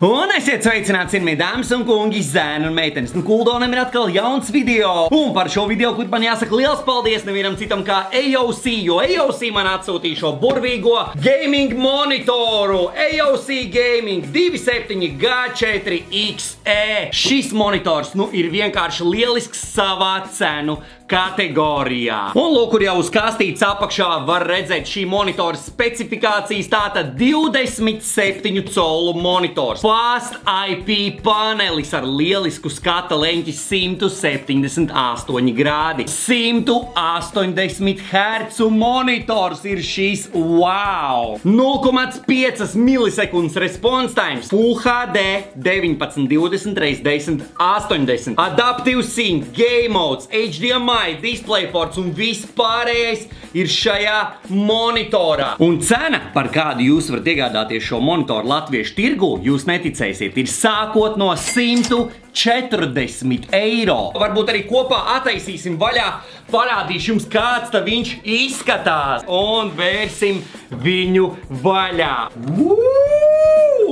Un esiet sveicināti, cienījamie dāmas un kungi, zēni un meitenes. Kuldonam ir atkal jauns video. Un par šo video, kur man jāsaka liels paldies nevienam citam kā AOC, jo AOC man atsūtīja šo burvīgo gaming monitoru. AOC Gaming 27G4XE. Šis monitors, ir vienkārši lielisks savā cenu kategorijā. Un lūk, kur jau uz kastītes apakšā var redzēt šī monitora specifikācijas. Tātad 27 colu monitors. Fast IP panelis ar lielisku skata leņķi 178 grādi. 180 Hz monitors ir šīs. Wow! 0,5 milisekundes response times. Full HD 1920x1080. Adaptive sync, game modes, HDMI, DisplayPorts un viss pārējais ir šajā monitorā. Un cena, par kādu jūs varat iegādāties šo monitoru latviešu tirgu, jūs neticēsiet, ir sākot no 140 eiro. Varbūt arī kopā attaisīsim vaļā, parādīšu jums, kāds tad viņš izskatās. Un vērsim viņu vaļā. Wow!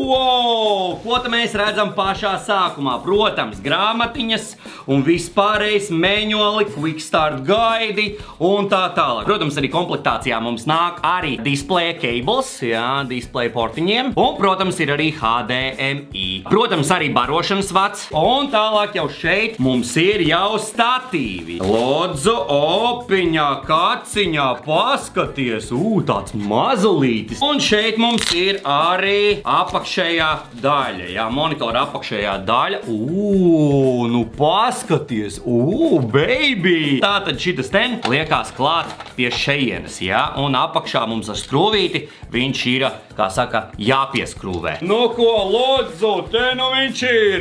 Ko tad mēs redzam pašā sākumā? Protams, grāmatiņas un vispārējais manuāli, quick start guide un tā tālāk. Protams, arī komplektācijā mums nāk arī display cables, display portiņiem. Un, protams, ir arī HDMI. Protams, arī barošanas vats. Un tālāk jau šeit mums ir jau statīvi. Lodzu, opiņā, kaciņā, paskaties. Tāds mazulītis. Un šeit mums ir arī apakšējā daļa. Monitora apakšējā daļa. Nu paskaties. Baby! Tātad šitas ten liekās klāt pie šejienes, un apakšā mums ar skrūvīti viņš ir, kā saka, jāpieskrūvē. Nu ko, lodzu, te nu viņš ir.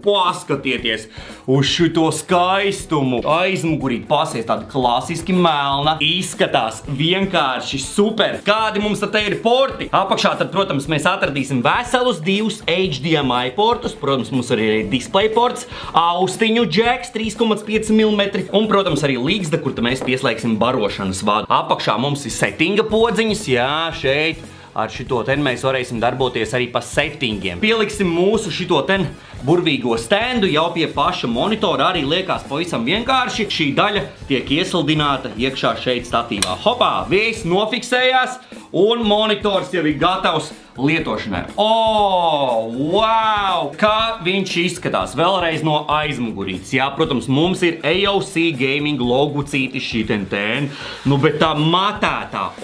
Paskatieties uz šito skaistumu. Aizmugurīt pasies tāda klasiski melna. Izskatās vienkārši super. Kādi mums tad te ir porti? Apakšā tad, protams, mēs atradīsim veselus 2 HDMI portus. Protams, mums arī ir DisplayPorts, austiņu džeks 3,5 mm un, protams, arī līgzda, kur mēs pieslēgsim barošanas vadu. Apakšā mums ir settinga podziņas, šeit ar šito ten mēs varēsim darboties arī pa settingiem. Pieliksim mūsu šito ten burvīgo standu jau pie paša monitora, arī liekas pavisam vienkārši. Šī daļa tiek iesildināta iekšā šeit statīvā. Hopā, viss nofiksējās un monitors jau ir gatavs lietošanai. Wow! Kā viņš izskatās? Vēlreiz no aizmugurītes. Protams, mums ir AOC Gaming logucīti šiten ten. Bet tā matētā,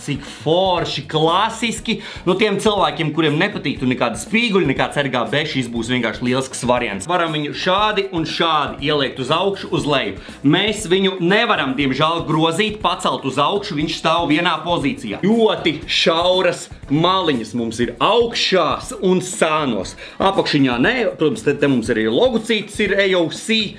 cik forši, klasiski. Tiem cilvēkiem, kuriem nepatīktu nekāda spīguļa, nekāds RGB, šis būs vienkārši lielisks variants. Varam viņu šādi un šādi ieliekt uz augšu, uz leju. Mēs viņu nevaram, diemžēl, grozīt, pacelt uz augšu, viņš stāv vienā pozīcijā. Ļoti šauras maliņas mums ir augšās un sānos. Apakšiņā nē, protams, te mums arī logucītis ir AOC.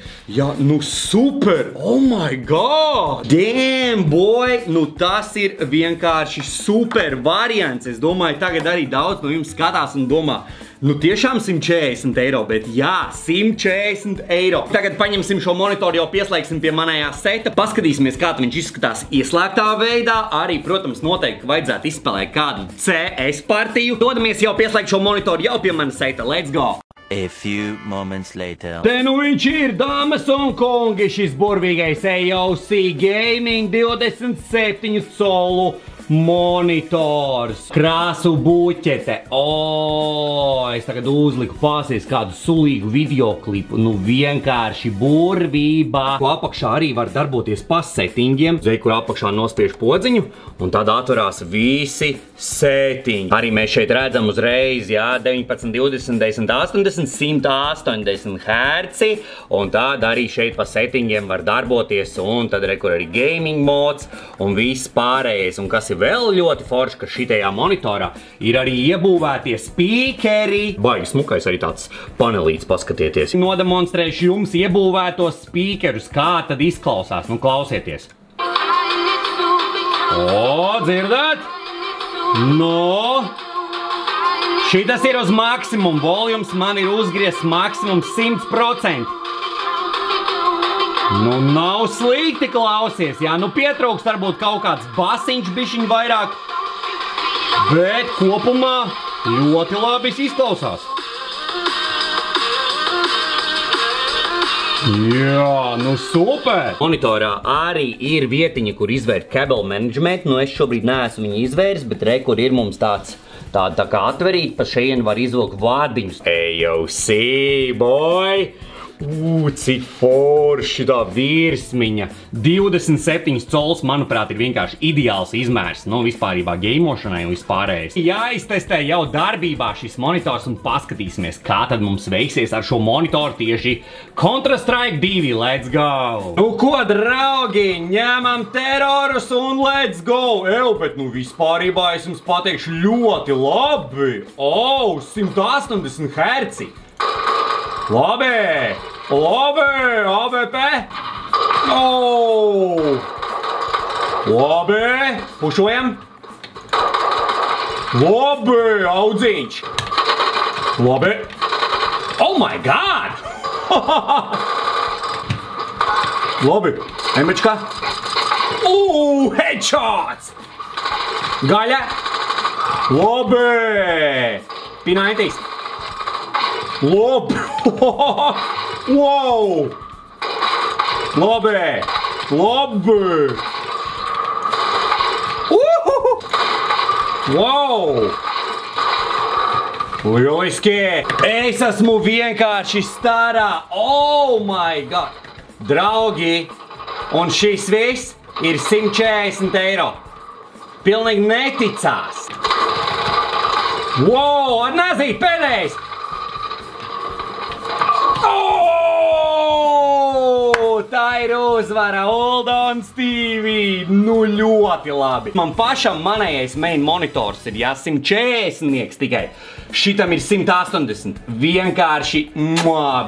Super! Oh my god! Damn, boy! Tas ir vienkārši super variants. Es domāju, tagad arī daudz no jums skatās un domā, tiešām 140 eiro, bet 140 eiro. Tagad paņemsim šo monitoru, jau pieslēgsim pie manējā seta, paskatīsimies, kā viņš izskatās ieslēgtā veidā. Arī, protams, noteikti vajadzētu izspēlēt kādu CS partiju. Dodamies jau pieslēgt šo monitoru jau pie manas seta. Let's go! A few moments later. Te nu viņš ir, dāmas un kungi, šis burvīgais AOC Gaming 27 colu monitors. Krāsu buķete. Es tagad uzliku pasies kādu sulīgu videoklipu. Vienkārši burvība. Ko apakšā arī var darboties pa settingiem. Zai, kur apakšā nospiež podziņu. Un tad atverās visi settingi. Arī mēs šeit redzam uzreiz, 19, 20, 10, 80, 180 Hz. Un tad arī šeit pa settingiem var darboties. Un tad rekur arī gaming mods un viss pārējais. Un kas ir vēl ļoti forši, ka šitajā monitorā ir arī iebūvētie spīkeri. Baigi smukais arī tāds panelīts, paskatieties. Nodemonstrēšu jums iebūvētos spīkerus, kā tad izklausās. Klausieties. Dzirdēt? Šitas ir uz maksimumu. Voljums man ir uzgriezts maksimums 100%. Nav slikti klausies, pietrūkst varbūt kaut kāds basiņš bišķiņ vairāk, bet kopumā Ļoti labi izklausās. Jā, nu super! Monitorā arī ir vietiņa, kur izvērt cable management. Nu, es šobrīd neesmu viņu izvērs, bet re, kur ir mums tāda tā kā atverīt, pa šeien var izvilkt vārdiņus. AOC, boy! Cik forši tā virsmiņa. 27 cols, manuprāt, ir vienkārši ideāls izmērs. Nu, vispārībā gameošanai un vispārējais. Jāiztestē jau darbībā šis monitors un paskatīsimies, kā tad mums veiksies ar šo monitoru tieši Counter-Strike 2. Let's go! Nu ko, draugi, ņemam terorus un let's go! Bet nu vispārībā es jums pateikšu ļoti labi. 180 Hz. Labi! AVP! Labi! Pušojam! Labi! Audziņš! Labi! Oh my god! Labi! Emečka! Headshots! Gaļa! Labi! P90! Labi! Wow! Labi! Labi! Wow! Lieliski! Es esmu vienkārši starā! Oh my god! Draugi! Un šis viss ir 140 eiro. Pilnīgi neticās! Wow! Ar nazīt pēdējais! Tā ir uzvara, hold on, Stevie! Nu ļoti labi. Man pašam manējais main monitors ir 140 tikai. Šitam ir 180. Vienkārši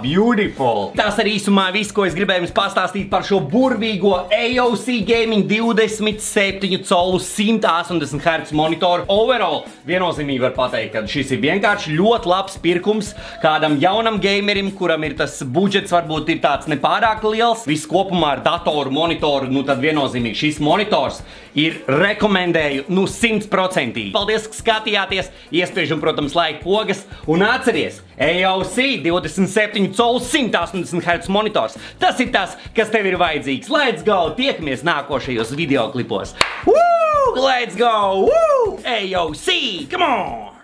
beautiful. Tas arī īsumā viss, ko es gribēju jums pastāstīt par šo burvīgo AOC Gaming 27 colu 180 Hz monitoru. Overall, viennozīmīgi var pateikt, ka šis ir vienkārši ļoti labs pirkums kādam jaunam gamerim, kuram ir tas budžets varbūt ir tāds nepārāk liels. Viss kopumā ar datoru, monitoru, nu tad viennozīmīgi šis monitors ir rekomendēju, nu 100%. Paldies, ka skatījāties, iespiežam, protams, like pogas, un atceries, AOC 27 colu 180 Hz monitors. Tas ir tas, kas tev ir vajadzīgs. Let's go! Tiekamies nākošajos videoklipos. Woo! Let's go! Woo! AOC! Come on!